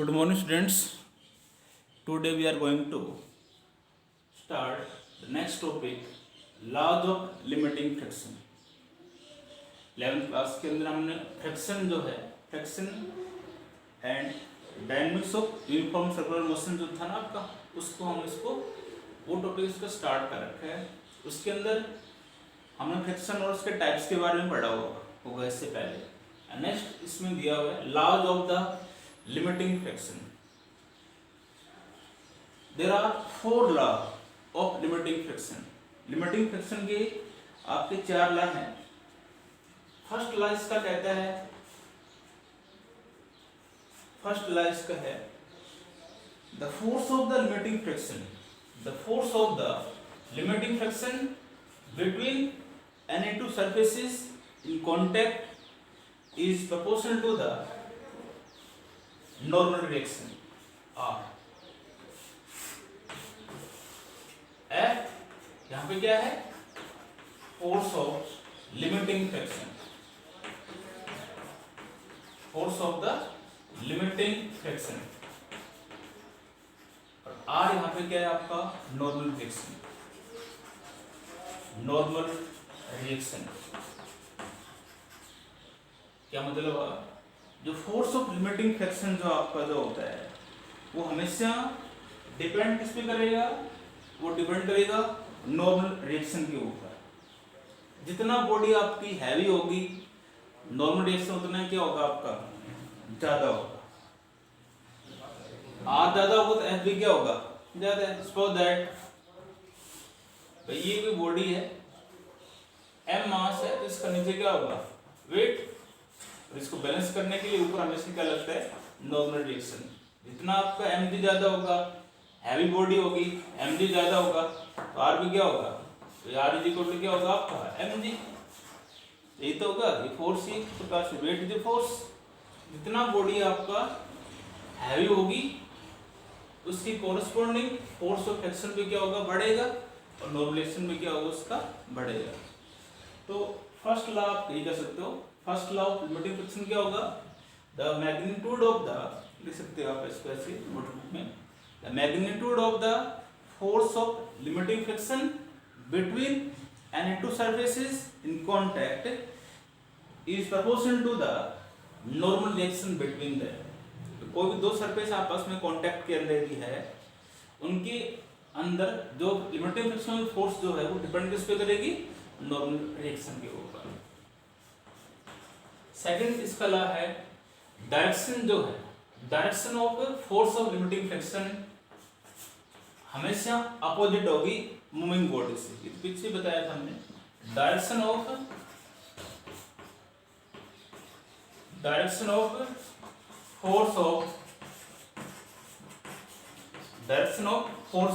Good morning, students. Today we are going to start the next topic, laws of limiting friction. 11th class के अंदर हमने friction जो है, friction and dynamics of uniform circular motion जो था ना आपका, उसको हम इसको वो टॉपिक इसका स्टार्ट कर रखा है. उसके अंदर हमने फ्रिक्शन और उसके टाइप्स के बारे में पढ़ा होगा इससे पहले. नेक्स्ट इसमें दिया हुआ है laws of the limiting friction. There are 4 laws of limiting friction. Limiting friction के आपके 4 लॉ हैं. फर्स्ट लॉ इसका कहता है, फर्स्ट लॉ इसका है the force of the limiting friction. The force of the limiting friction between any two surfaces in contact is proportional to the normal reaction R. F यहाँ पे क्या है, force of limiting friction, force of the limiting friction. और R यहाँ पे क्या है आपका, नॉर्मल फ्रिक्शन, नॉर्मल रिएक्शन. क्या मतलब हुआ, जो फोर्स ऑफ लिमिटिंग फ्रिक्शन जो आपका जो होता है वो हमेशा डिपेंड किस पे करेगा, वो डिपेंड करेगा नॉर्मल रिएक्शन के ऊपर. जितना बॉडी आपकी हैवी होगी, नॉर्मल रिएक्शन उतना क्या होगा आपका, ज्यादा होगा. आर ज्यादा होगा तो एफ भी क्या होगा, ज्यादा है. सपोज दैट ये कोई बॉडी है, एम मास है, तो इसका नीचे क्या होगा, वेट. और इसको बैलेंस करने के लिए ऊपर हमेशा क्या लगता है, नॉर्मल रिएक्शन. जितना आपका एम जी ज्यादा होगा, हैवी बॉडी होगी, एम जी ज्यादा होगा, तो आर भी क्या होगा, तो आर इज इक्वल टू क्या होगा आपका, एम जी. यही तो होगा, ये फोर्स ही प्रकार से वेट इज फोर्स. जितना बॉडी आपका हैवी होगी उसकी कोरस्पॉन्डिंग फोर्स ऑफ फ्रिक्शन भी क्या होगा, बढ़ेगा, और नॉर्मलाइजेशन भी क्या होगा उसका, बढ़ेगा. तो फर्स्ट लॉ आप यही कर सकते हो. First law of limiting friction क्या होगा, द मैग्नीट्यूड ऑफ द, लिख सकते हो आप इसको ऐसे नोटबुक में, the magnitude of the force of limiting friction between any two surfaces in contact is proportional to the normal reaction between them. तो कोई भी दो सरफेस आपस में कांटेक्ट के अंदर ही है, उनके अंदर जो लिमिटिंग फ्रिक्शन फोर्स जो है वो डिपेंड किस पे करेगी, नॉर्मल रिएक्शन के ऊपर. सेकंड इसका लॉ है डायरेक्शन जो है, direction of force of limiting friction हमेशा अपोजिट होगी मूविंग बॉडी से. ये पीछे बताया था हमने. Direction of force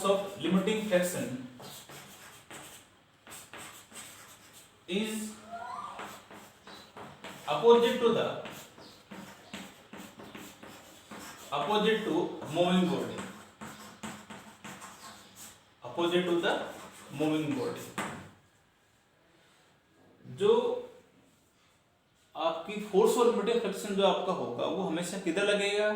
of limiting friction is opposite to moving body, opposite to the moving body. जो आपकी फोर्स और लिमिटिंग फ्रिक्शन जो आपका होगा वो हमेशा किधर लगेगा,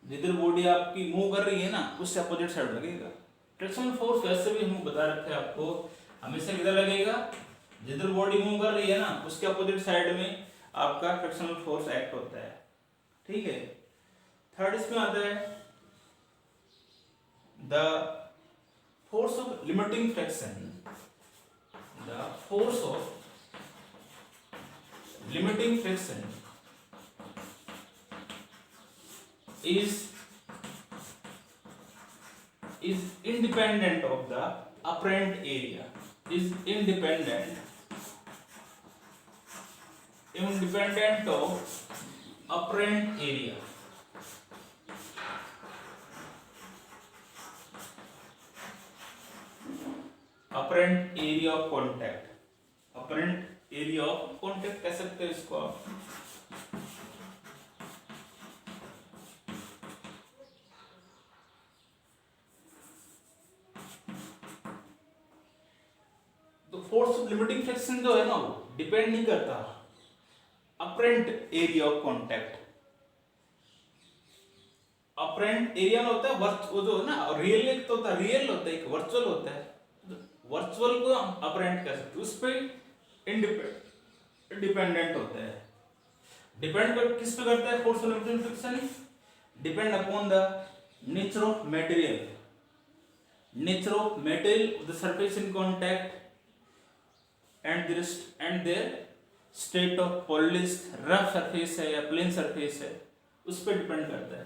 जिधर बॉडी आपकी मूव कर रही है ना उससे अपोजिट साइड लगेगा. फ्रिक्शन फोर्स वैसे भी हम बता रखे हैं आपको, हमेशा किधर लगेगा, जिधर बॉडी मूव कर रही है ना उसके अपोजिट साइड में आपका फ्रिक्शनल फोर्स एक्ट होता है. ठीक है. थर्ड इसमें आता है the force of limiting friction, the force of limiting friction is independent of the apparent area, is independent of apparent area. Apparent area of contact, apparent area of contact कह सकते हो इसको आप. तो फोर्स ऑफ लिमिटिंग फ्रिक्शन जो है ना वो डिपेंड नहीं करता apparent area of contact. Apparent area में होता है वो जो है ना, रियल एक तो होता है, रियल होता है, एक वर्चुअल होता है। वर्चुअल को हम अपरेंट कह सकते हैं, उस पर डिपेंडेंट होता है। डिपेंड किस पे करता है force of limiting friction? Depend upon the nature of material, nature of material the surface in contact and there state of polished rough surface है या प्लेन सरफेस है, उस पर डिपेंड करता है।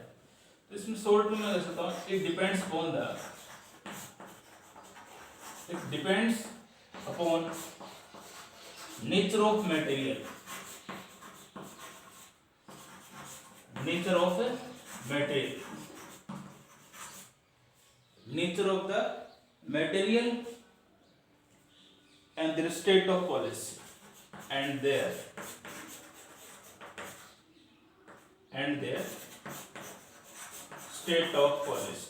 तो इसमें शॉर्ट में मैं कह सकता हूँ it depends upon nature of material, nature of the material and their state of polish and their state of polish।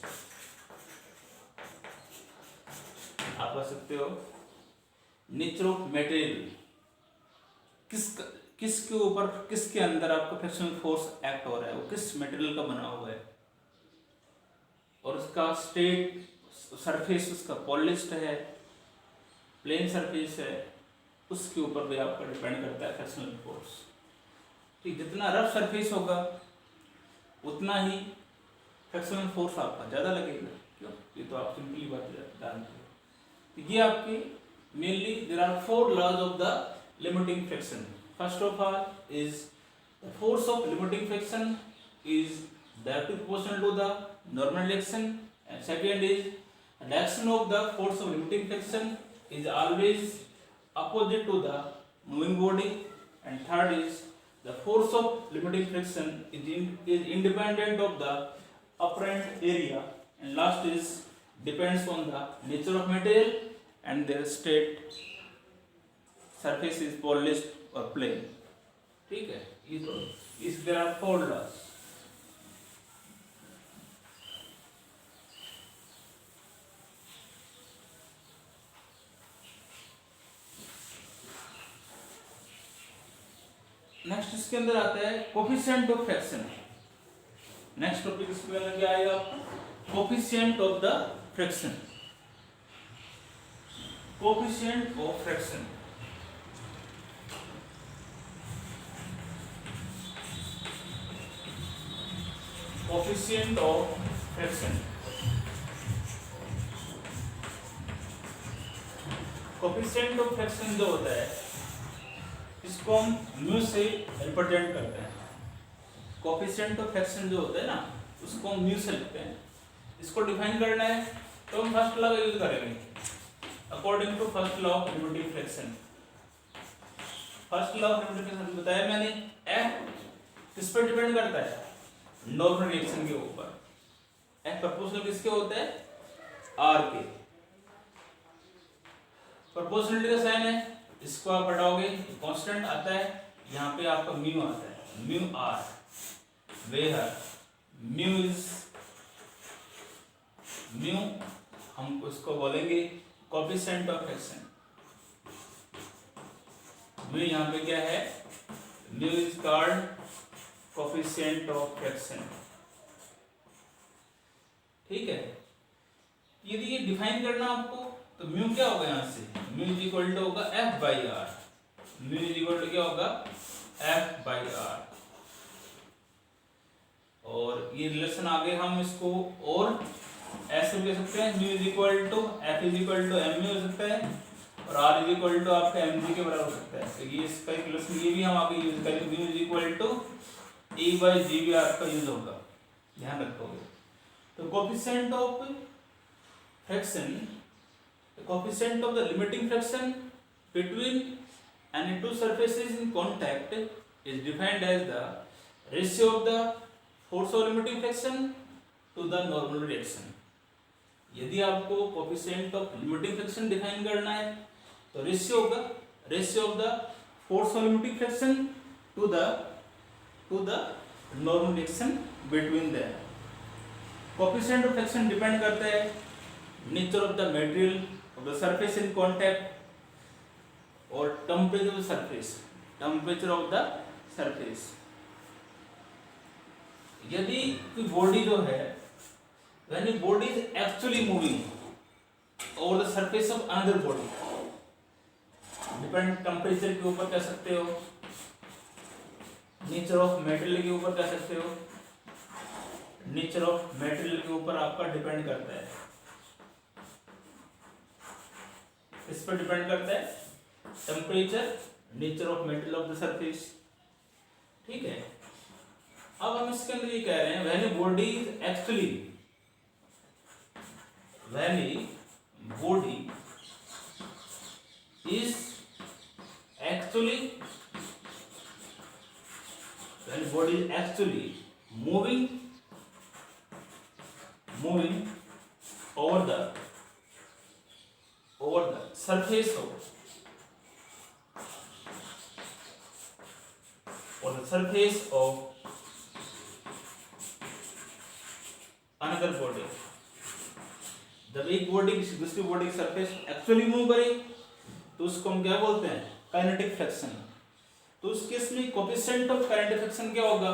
आप कह सकते हो नेचर ऑफ मटेरियल, किसके ऊपर, किसके अंदर आपका फ्रिक्शनल फोर्स एक्ट हो रहा है, वो किस मटेरियल का बना हुआ है, और उसका स्टेट सरफेस उसका पॉलिश्ड है, प्लेन सरफेस है, उसके ऊपर भी आपका डिपेंड करता है फ्रिक्शनल फोर्स। ठीक, जितना रफ सरफेस होगा उतना ही फ्रिक्शनल फोर्स आपका ज़्यादा लगेगा। क्यों? ये तो आप सिंपली बात जानते हो। तो ये आपकी mainly there are 4 laws of the limiting friction. First of all is the force of limiting friction is directly proportional to the normal direction, and second is the action of the force of limiting friction is always opposite to the moving body, and third is the force of limiting friction is independent of the apparent area, and last is depends on the nature of material and their state, surface is polished और plane. ठीक है, ये तो इस there are 4 laws. Next इसके अंदर आता है coefficient of friction. Next topic इसके अंदर क्या आएगा? Coefficient of the friction. Coefficient of friction, coefficient of friction. Coefficient of friction जो होता है इसको हम म्यू से रिप्रेजेंट करते हैं। कोफिशिएंट ऑफ फ्रिक्शन जो होता है ना उसको हम म्यू से लिखते हैं। इसको डिफाइन करना है तो हम फर्स्ट लॉ का यूज करेंगे according to first law of limiting friction. First law of limiting friction बताया मैंने, F किस पर डिपेंड करता है? नॉर्मल रिएक्शन के ऊपर। F प्रोपोर्शनल किसके होता है? R के। प्रोपोर्शनलिटी का साइन है, इसको आप हटाओगे कांस्टेंट आता है, यहाँ पे आपका म्यू आता है, म्यू R, वेयर म्यू हम उसको बोलेंगे कोफिशिएंट ऑफ फ्रिक्शन। म्यू यहाँ पे क्या है? Mu is called coefficient of friction. ठीक है, यदि ये डिफाइन करना आपको तो म्यू क्या होगा? यहाँ से म्यू इज इक्वल टू होगा F by R. Mu is equal to क्या होगा? F by R. और ये रिलेशन आगे हम इसको और ऐसे भी सकते हैं, mu is equal to F is equal to M mu हो सकता है, और R इज इक्वल टू आपका mg के बराबर हो सकता है। तो ये इसका रिलेशन ये भी हम आगे यूज करेंगे, mu is equal to E by g भी आपका यूज होगा, ध्यान रखोगे। तो coefficient of friction, coefficient of the limiting friction between any two surfaces in contact is defined as the ratio of the force of limiting friction to the normal reaction। यदि आपको coefficient of limiting friction define करना है तो ratio होगा, ratio of the force of limiting friction to the normal reaction between them. Coefficient of friction depend करता है nature of the material of the surface in contact और temperature of surface, temperature of the surface. यदि कोई body जो है when a body is actually moving over the surface of another body, depend temperature के ऊपर कह सकते हो, नेचर ऑफ मेटेरियल के ऊपर कह सकते हो, नेचर ऑफ मेटेरियल के ऊपर आपका डिपेंड करता है, इस पर डिपेंड करता है temperature, nature of material of the surface. ठीक है, अब हम इसके अंदर ये कह रहे हैं when a body is actually, when a body is actually moving over the surface of another body, जब एक बॉडी किसी दूसरी बॉडी की सरफेस एक्चुअली मूव करे तो उसको हम क्या बोलते हैं, काइनेटिक फ्रिक्शन। तो उस केस में कोएफिशिएंट ऑफ काइनेटिक फ्रिक्शन क्या होगा,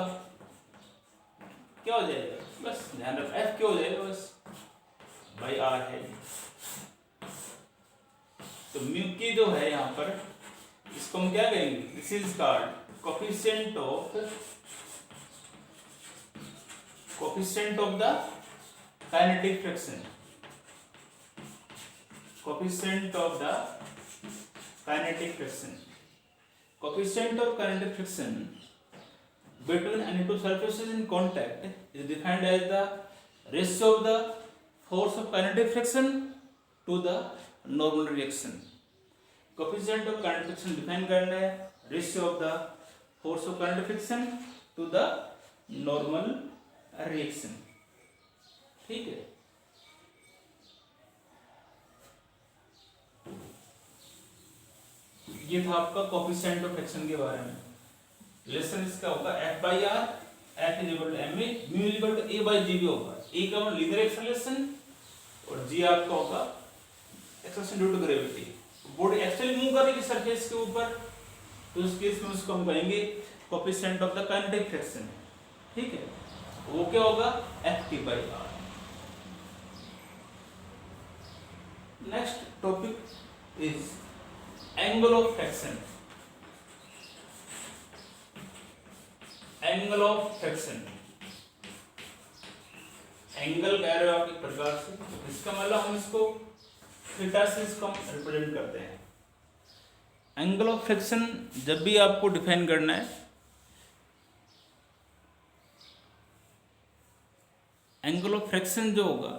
क्या हो जाएगा, बस ध्यान रख F क्या हो जाएगा, बस बाई R है। तो म्यू की जो है यहाँ पर, इसको हम क्या कहेंगे, this is called coefficient of the kinetic friction, coefficient of the kinetic friction. Coefficient of kinetic friction between any two surfaces in contact is defined as the ratio of the force of kinetic friction to the normal reaction. Coefficient of kinetic friction define करना है ratio of the force of kinetic friction to the normal reaction। ठीक है, ये था आपका coefficient of friction के बारे में। रिलेशन इसका होगा F by R, F is equal to ma, mu is equal to A by G भी होगा। A का मतलब लीनियर एक्सेलरेशन और G आपका होगा acceleration due to gravity. Body actually move कर रही है सरफेस के ऊपर, तो उस केस में उसको हम कहेंगे coefficient of the kinetic friction. ठीक है, वो क्या होगा, Ft by R। Next topic is angle of friction. Angle of friction, angle कह रहे हो आप एक प्रकार से, इसका मतलब हम इसको थीटा से इसको हम रिप्रेजेंट करते हैं। एंगल ऑफ फ्रिक्शन जब भी आपको डिफाइन करना है, एंगल ऑफ फ्रिक्शन जो होगा